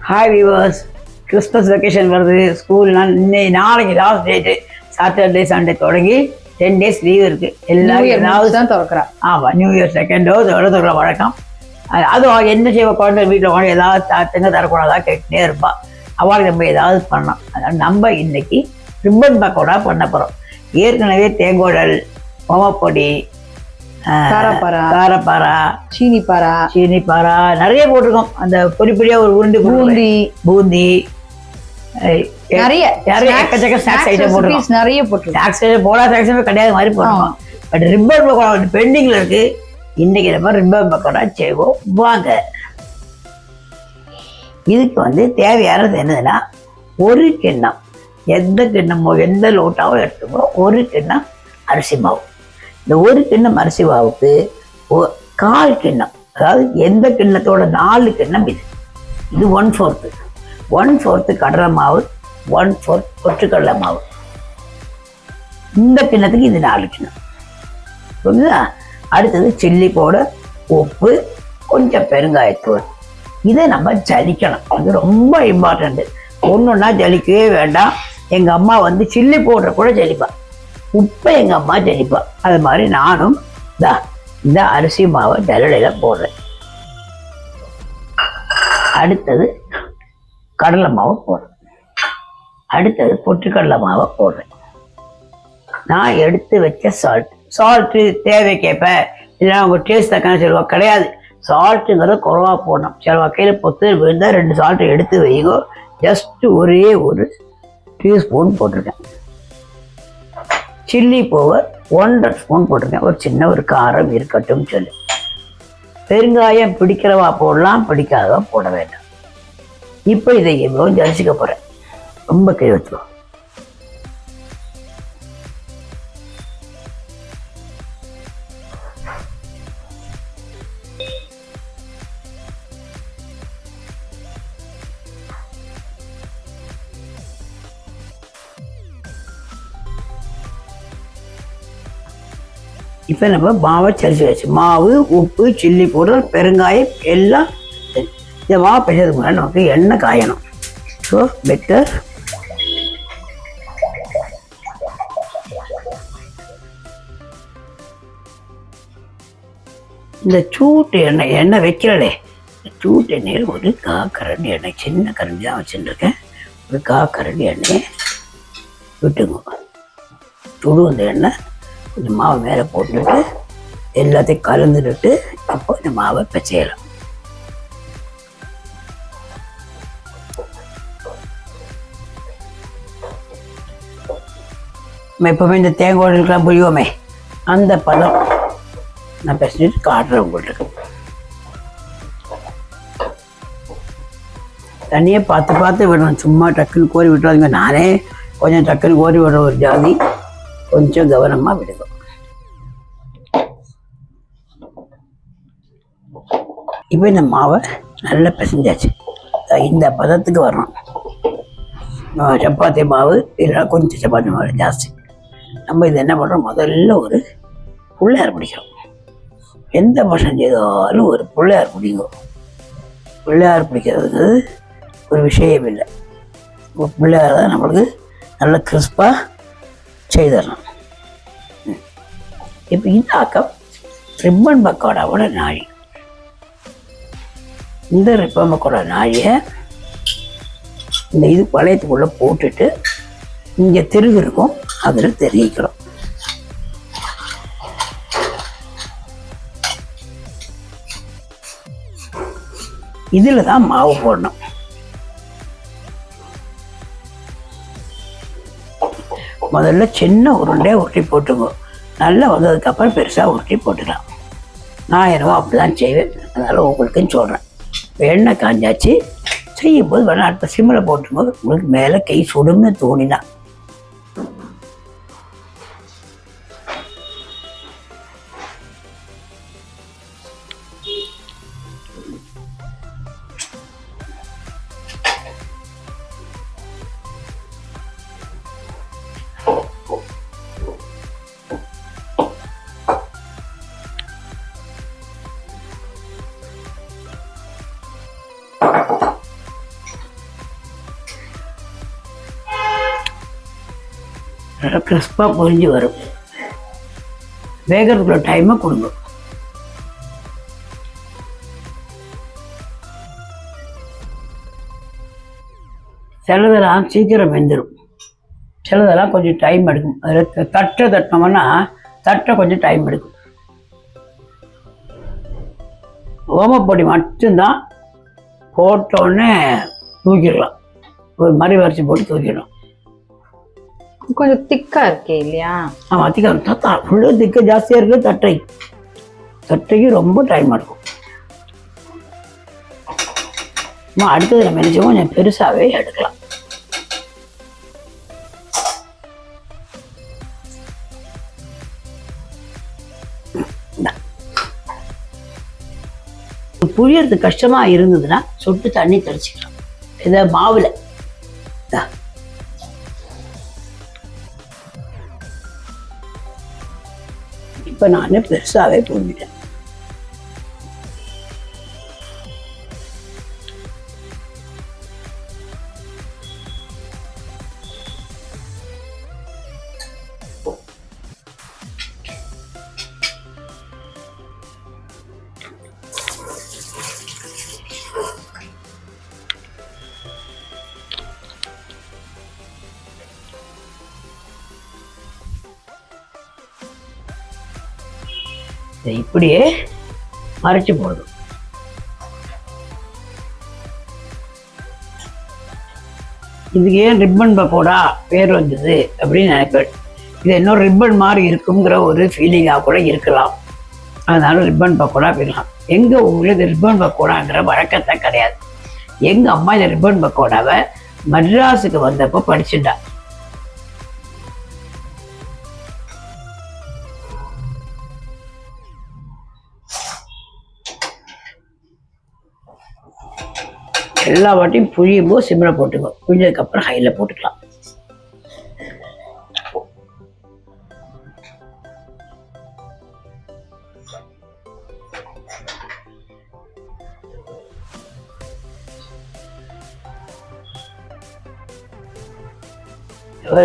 Hi viewers, Christmas vacation வருது. ஸ்கூல்லாம் நாளைக்கு லாஸ்ட் டேட்டு. சாட்டர்டே சண்டே தொடங்கி 10 days லீவ் இருக்குது. எல்லாரும் ஏதாவது தான் திறக்கிறான். ஆமாம், நியூ இயர் செகண்டோ தேர்டோ திறக்கிற வழக்கம். அதுவும் என்ன செய்வ, குழந்தை வீட்டில் குழந்தை ஏதாவது திங்க தரக்கூடாதா கேட்டுட்டே இருப்பாள். அவளுக்கு நம்ம ஏதாவது பண்ணோம். அதனால் நம்ம இன்னைக்கு ரிப்பன் பக்கோடா பண்ண போகிறோம். ஏற்கனவே தேங்கோடல், ஓமப்பொடி, காரப்பாரா, சீனிப்பாரா நிறைய போட்டிருக்கோம். அந்த பொடி பொடியாக ஒரு உருண்டி பூந்தி நிறைய எக்கச்சக்க ஸ்நாக்ஸ் ஐட்டம் போட்டுருக்கோம். நிறைய போட்டு ஸ்நாக்ஸ் ஐட்டம் போடா ஸ்நாக்ஸுமே கிடையாது மாதிரி போட்டுருக்கோம். பட் ரிப்பன் பக்கோடா பெண்டிங்கில் இருக்குது. இன்றைக்கி நம்ம ரிப்பன் பக்கோடா செய்வோம் வாங்க. இதுக்கு தேவையானது என்னதுன்னா, ஒரு கிண்ணம், எந்த கிண்ணமோ எந்த லோட்டாவோ எடுத்துக்கோ, ஒரு கிண்ணம் அரிசி மாவு. இந்த ஒரு கிண்ணம் அரிசி மாவுக்கு 1/4 கிண்ணம், அதாவது எந்த கிண்ணத்தோட 4 கிண்ணம் இது 1/4 கடலை மாவு, 1/4 பொட்டுக்கடலை மாவு. இந்த கிண்ணத்துக்கு இது 4 கிண்ணம். புரியுதா? அடுத்தது சில்லி பவுடர், உப்பு, கொஞ்சம் பெருங்காயத்தூள். இதை நம்ம ஜலிக்கணும். அது ரொம்ப இம்பார்ட்டண்ட்டு. ஒன்றுன்னா ஜலிக்கவே வேண்டாம். எங்கள் அம்மா சில்லி பவுடரை கூட ஜலிப்பா, உப்பை எங்கள் அம்மா ஜலிப்பா. அது மாதிரி நானும் இந்த அரிசி மாவை ஜல்லடையில் போடுறேன். அடுத்தது கடலை மாவை போடுறேன். அடுத்தது பொட்டுக்கடலை மாவை போடுறேன். நான் எடுத்து வச்ச சால்ட்டு தேவைக்கேற்ப, இல்லைன்னா உங்கள் டேஸ்ட் தக்கான செல்வா கிடையாது. சால்ட்டுங்கிறத குறவாக போடணும். சில வகையில் பொத்து விழுந்தால் 2 சால்ட்டு எடுத்து வைங்கோ. ஜஸ்ட்டு ஒரே ஒரு டீஸ்பூன் போட்டிருக்கேன். சில்லி பவுடர் 1.5 ஸ்பூன் போட்டிருக்கேன். ஒரு சின்ன ஒரு காரம் இருக்கட்டும் சொல்லி. பெருங்காயம் பிடிக்கிறவா போடலாம், பிடிக்காதவா போட வேண்டாம். இப்போ இதை எவ்வளோ ஜரிச்சிக்க போகிறேன். ரொம்ப கை வச்சுக்கோ. இப்போ நம்ம மாவை சரிச்சு வச்சு, மாவு, உப்பு, சில்லி பவுடர், பெருங்காயம் எல்லாம் இந்த மாவு பிசைறதுக்கு முன்னாடி நமக்கு எண்ணெய் காயணும். ஸோ பெட்டர் இந்த சூட்டு எண்ணெய் வைக்கிறதே, சூட்டு எண்ணெயில் ஒரு 1/4 கரண்டி எண்ணெய், சின்ன கரண்டி தான் வச்சுருக்கேன். ஒரு 1/4 கரண்டி எண்ணெயை விட்டுங்க. சுடு அந்த எண்ணெய் இந்த மாவை மேலே போட்டுட்டு எல்லாத்தையும் கலந்துட்டு அப்போ இந்த மாவை பிசையலாம். நம்ம எப்போவுமே இந்த தேங்காய்லாம் புரியோமே, அந்த பதம் நான் பிசைஞ்சிட்டு காட்டுறேன் உங்களுக்கு. தண்ணியை பார்த்து விடணும். சும்மா டக்குன்னு கோரி விட்டுறாதீங்க. நானே கொஞ்சம் டக்குன்னு கோரி விடுற ஒரு ஜாதி. கொஞ்சம் கவனமாக விடுங்க. இப்போ இந்த மாவை நல்லா பிசைஞ்சாச்சு. இந்த பதத்துக்கு வரணும். சப்பாத்தி மாவு இல்லைன்னா கொஞ்சம் சப்பாத்தி மாவு ஜாஸ்தி. நம்ம இது என்ன பண்ணுறோம், முதல்ல ஒரு பிள்ளையார் பிடிக்கிறோம். எந்த பர்சன் செய்தாலும் ஒரு பிள்ளையார் பிடிக்கும். பிள்ளையார் பிடிக்கிறது ஒரு விஷயம் இல்லை. பிள்ளையார் தான் நம்மளுக்கு நல்ல கிறிஸ்பாக செய்தரணும். இப்போ இந்த ஆக்கம் ரிப்பன் பக்கோடாவோட நாழி. இந்த ரிப்பன் பக்கோடா நாழியை இந்த இது பழையத்துக்குள்ளே போட்டுட்டு இங்கே திருகு இருக்கும், அதில் தெரிவிக்கிறோம். இதில் தான் மாவு போடணும். முதல்ல சின்ன உருண்டையாக உருட்டி போட்டுங்க. நல்லா வந்ததுக்கப்புறம் பெருசாக உருட்டி போட்டுக்கலாம். நான் என்னவோ அப்படி தான் செய்வேன். அதனால் உங்களுக்குன்னு சொல்கிறேன். எண்ணெய் காஞ்சாச்சு. செய்யும்போது வேணால் அடுத்த சிம்மில் போட்டும்போது உங்களுக்கு மேலே கை சுடுன்னு தோணினா. நல்லா கிறிஸ்பாக பொரிஞ்சு வரும். வேகிறதுக்குள்ள டைமை கொடுங்க. சிலதெல்லாம் சீக்கிரம் வெந்துடும், சிலதெல்லாம் கொஞ்சம் டைம் எடுக்கும். அதில் தட்டினோம்னா தட்டை கொஞ்சம் டைம் எடுக்கும். ஓமப்பொடி மட்டும்தான் போட்டோடனே தூக்கிடலாம், ஒரு மாதிரி வரிச்சு போட்டு தூக்கிடலாம். கொஞ்சம் திக்கா இருக்கே இல்லையா? ஆமாம், திக்கா ஃபுல்லாக திக்க ஜாஸ்தியாக இருக்குது. தட்டைக்கு ரொம்ப டைம் எடுக்கும். அடுத்தது நம்ம என்ன செய்வோம், கொஞ்சம் பெருசாகவே எடுக்கலாம். புழியறது கஷ்டமா இருந்ததுன்னா சொட்டு தண்ணி தெளிச்சுக்கலாம். இதை மாவுல இப்ப நான் பெருசாவே புழிஞ்சிட்டேன். இப்படியே மறைச்சு போடணும். இதுக்கு ஏன் ரிப்பன் பக்கோடா பேர் வந்தது அப்படின்னு நினைப்பேன். இது இன்னொரு ரிப்பன் மாதிரி இருக்குங்கிற ஒரு ஃபீலிங்காக கூட இருக்கலாம். அதனால ரிப்பன் பக்கோடா போயிடலாம். எங்கள் ஊரில் இந்த ரிப்பன் பக்கோடாங்கிற வழக்கத்தை கிடையாது. எங்கள் அம்மா இந்த ரிப்பன் பக்கோடாவை மட்ராஸுக்கு வந்தப்போ படிச்சுட்டா. எல்லா வாட்டியும் புழியும் போது சிம்மில் போட்டுக்கோ, புழிஞ்சதுக்கப்புறம் ஹையில் போட்டுக்கலாம்.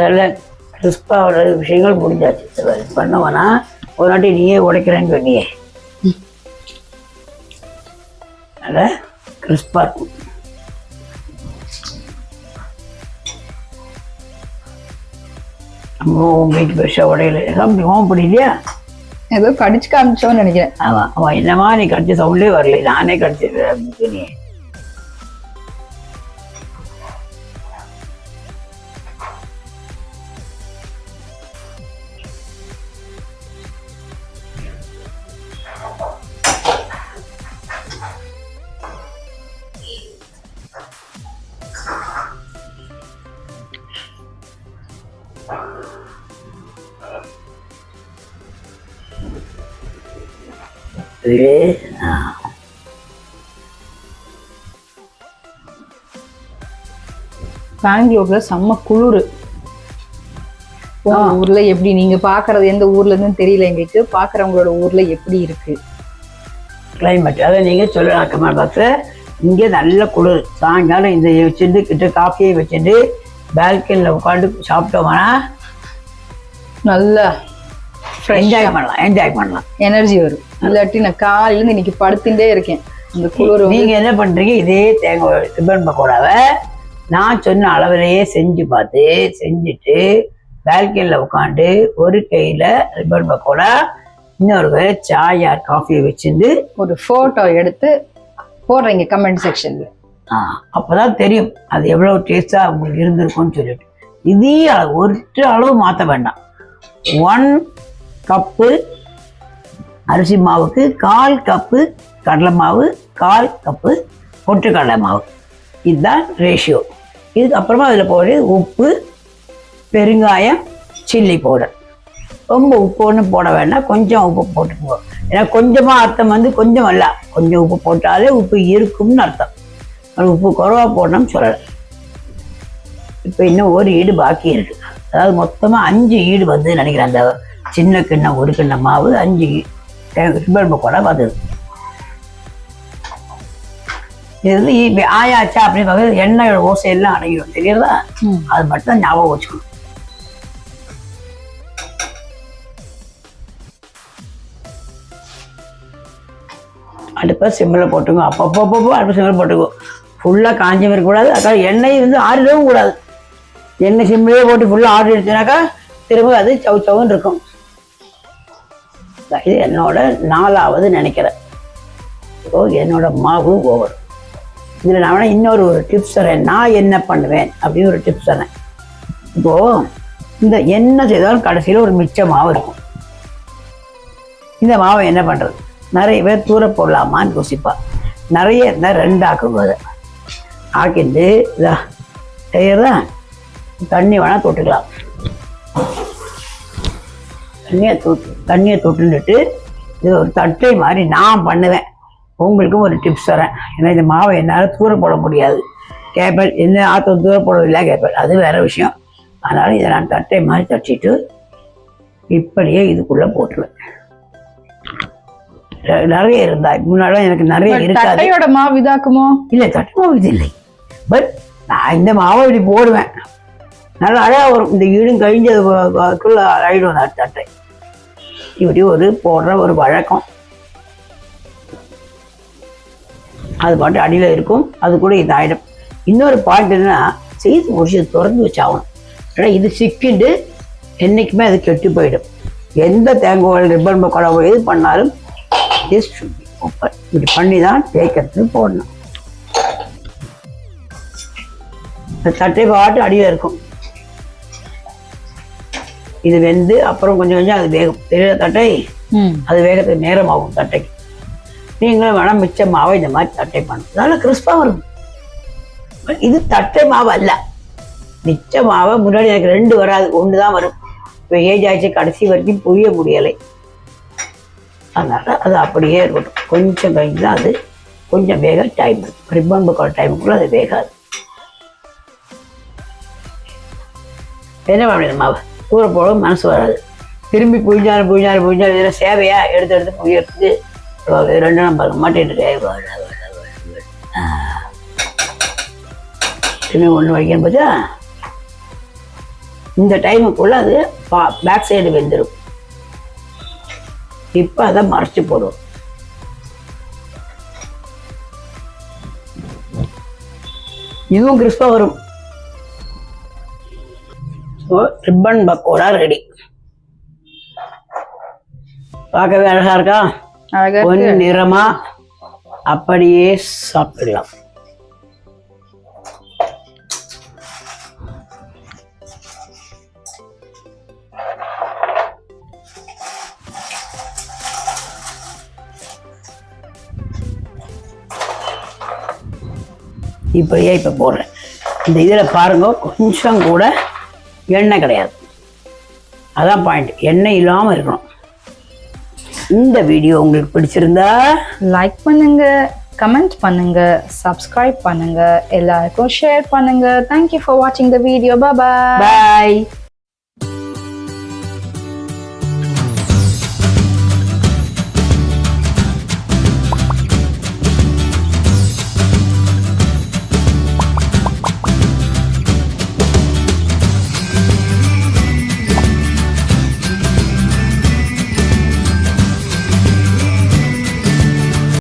நல்ல கிறிஸ்பாவோட விஷயங்கள் முடிஞ்சாச்சு. பண்ணுவேன்னா ஒரு நாட்டி நீயே உடைக்கிறேன்னு சொன்னியே, நல்லா கிறிஸ்பாக இருக்கும். வீட்டு பெருசாக உடையில ஓமப்பொடி இல்லையா, ஏதோ கடிச்சு காமிச்சோன்னு நினைக்கிறேன். ஆமாம் ஆமாம், என்னமா நீ கடிச்ச சவுண்டே வரல, நானே கடிச்சிடுறேன் அப்படின்னு சொன்னி. பெங்களூர்ல செம்ம குளிர். ஊர்ல எப்படி நீங்க பாக்குறது, எந்த ஊர்ல இருந்து தெரியல எங்களுக்கு, பாக்குறவங்களோட ஊர்ல எப்படி இருக்கு கிளைமேட்? அதை நீங்க சொல்லலாம் கமெண்ட் பாக்ஸ். இங்கே நல்ல குளிர். சாயங்காலம் இந்த வச்சுட்டு கிட்ட காஃபியை வச்சுட்டு பால்கனியில் உட்காந்து சாப்பிட்டோம்னா நல்லா என்ஜாய் பண்ணலாம், எனர்ஜி வரும். இல்லாட்டி நான் காலையில இன்னைக்கு படுத்துட்டே இருக்கேன் அந்த குளிர். நீங்க என்ன பண்றீங்க, இதே தேங்காய் ரிப்பன் பக்கோடாவை நான் சொன்ன அளவிலேயே செஞ்சுட்டு பால்கனியில் உட்காந்து ஒரு கையில ரிப்பன் பக்கோடா, இன்னொரு கையில சாய் ஆர் காஃபியை வச்சுட்டு ஒரு போட்டோ எடுத்து போடுறீங்க கமெண்ட் செக்ஷன்ல. அப்பதான் தெரியும் அது எவ்வளவு டேஸ்டா உங்களுக்கு இருந்திருக்கும்னு சொல்லிட்டு. இதே அளவு ஒரு அளவு மாற்ற வேண்டாம். 1 கப்பு அரிசி மாவுக்கு 1/4 கப்பு கடலை மாவு, 1/4 கப்பு பொட்டுக்கடலை மாவு, இதுதான் ரேஷியோ. இதுக்கப்புறமா அதில் போடு உப்பு, பெருங்காயம், சில்லி பவுடர். ரொம்ப உப்பு ஒன்றும் போட வேண்டாம், கொஞ்சம் உப்பு போட்டுக்குவோம். ஏன்னா கொஞ்சமாக அர்த்தம் வந்து கொஞ்சம் அல்ல, கொஞ்சம் உப்பு போட்டாலே உப்பு இருக்கும்னு அர்த்தம். உப்பு குறைவா போடணும்னு சொல்லலை. இப்போ இன்னும் ஒரு ஈடு பாக்கி இருக்கு. அதாவது மொத்தமாக 5 ஈடு வந்து நினைக்கிறேன். அந்த சின்ன கிண்ணம் 1 கிண்ணம் மாவு 5 ரிப்பன் பக்கோடா வந்தது. இது வந்து ஆயாச்சா அப்படின்னு பார்க்குறது எண்ணெய் ஓசையெல்லாம் அடையும் தெரியுறதா, அது மட்டும் தான் ஞாபகம் வச்சுக்கணும். அடுப்பை சிம்மில் போட்டுக்கோ. அப்பப்போ அடுப்பு சிம்மில் போட்டுக்கோ. ஃபுல்லாக காஞ்சும் இருக்கக்கூடாது. அக்கா எண்ணெய் வந்து ஆறிடவும் கூடாது. எண்ணெய் சிம்மிலே போட்டு ஃபுல்லாக ஆறி எடுத்துனாக்கா திரும்ப அது சவுன்னு இருக்கும். இது என்னோட 4வது நினைக்கிறேன். ஸோ என்னோட மாவு ஓவர். இதில் நான் வேணால் இன்னொரு டிப்ஸ் தரேன். நான் என்ன பண்ணுவேன் அப்படின்னு ஒரு டிப்ஸ் தரேன். இப்போது இந்த என்ன செய்தாலும் கடைசியில் ஒரு மிச்ச மாவு இருக்கும். இந்த மாவை என்ன பண்ணுறது? நிறைய பேர் தூர போடலாமான்னு யோசிப்பா. நிறைய இருந்தால் 2 ஆக்கும்போது ஆக்கிட்டு இதா செய்யறதா தண்ணி வேணால் தொட்டுக்கலாம். தண்ணியை தொட்டுட்டு இது ஒரு தட்டை மாதிரி நான் பண்ணுவேன். உங்களுக்கும் ஒரு டிப்ஸ் தரேன். ஏன்னா இந்த மாவை என்னால் தூர போட முடியாது. கேப்பல் என்ன ஆற்ற தூர போடவில்லை கேப்பல், அது வேற விஷயம். அதனால் இதை நான் தட்டை மாதிரி தட்டிட்டு இப்படியே இதுக்குள்ளே போட்டுருவேன். நிறைய இருந்தா முன்னாடி எனக்கு நிறைய இருக்காது. தட்டையோட மாவு இதாக்குமோ? இல்லை, தட்டை மாவு இது இல்லை. பட் நான் இந்த மாவை இப்படி போடுவேன். நல்லா அழகாக வரும். இந்த ஈடும் கழிஞ்சதுக்குள்ள ஆயிடும் அந்த தட்டை. இப்படி ஒரு போடுற ஒரு வழக்கம். அது பாட்டு அடியில் இருக்கும். அது கூட இது ஆகிடும். இன்னொரு பாயிண்ட் என்னன்னா, செய்து முடிச்சு திறந்து வச்சாகணும். ஏன்னா இது சிக்கிண்டு என்றைக்குமே அது கெட்டு போயிடும். எந்த தேங்காய் ரிப்பன் பக்கோடா எது பண்ணாலும் இப்படி பண்ணி தான் தேய்க்கிறதுக்கு போடணும். இந்த தட்டை பாட்டு அடியில் இருக்கும். இது வெந்து அப்புறம் கொஞ்சம் கொஞ்சம் அது வேகும். தெரியல தட்டை, அது வேகத்துக்கு நேரம் ஆகும் தட்டைக்கு. நீங்களும் வேணால் மிச்ச மாவை இந்த மாதிரி தட்டை பண்ணணும். அதனால கிறிஸ்பாக வரும். இது தட்டை மாவு அல்ல, மிச்ச மாவை. முன்னாடி எனக்கு 2 வராது, 1 தான் வரும். இப்போ ஏஜ் ஆச்சு, கடைசி வரைக்கும் புரிய முடியலை. அதனால் அது அப்படியே இருக்கட்டும். கொஞ்சம் கழிஞ்சு தான் அது கொஞ்சம் வேக டைம் இருக்கும். ரிப்பன் பக்கோடா டைமுக்குள்ளே அது வேகாது. என்ன பண்ண மாவு தூர போட மனசு வராது. திரும்பி புழிஞ்சாலும் இதில் சேவையாக எடுத்து புழியறதுக்கு 2 நம்பர் மாட்டேன். திரும்பி 1 வைக்கணும் பார்த்தா இந்த டைமுக்குள்ளே அது பேக் சைடு வெந்துடும். இப்போ அதை மறைச்சி போடுவோம். இதுவும் கிறிஸ்பாக வரும். So ribbon pakoda ready. பார்க்கவே அழகா இருக்கா? பொன் நிறமா அப்படியே சாப்பிடலாம். இப்படியே இப்போ போடுறேன். இந்த இதில் பாருங்க, கொஞ்சம் கூட எண்ணெய் கிடையாது. அதான் பாயிண்ட். எண்ணெய் இல்லாமல் இருக்கணும். இந்த வீடியோ உங்களுக்கு பிடிச்சிருந்தா லைக் பண்ணுங்க, கமெண்ட் பண்ணுங்க, சப்ஸ்கிரைப் பண்ணுங்க, எல்லாருக்கும் ஷேர் பண்ணுங்க. தேங்க்யூ ஃபார் வாட்சிங் த வீடியோ. பாய்.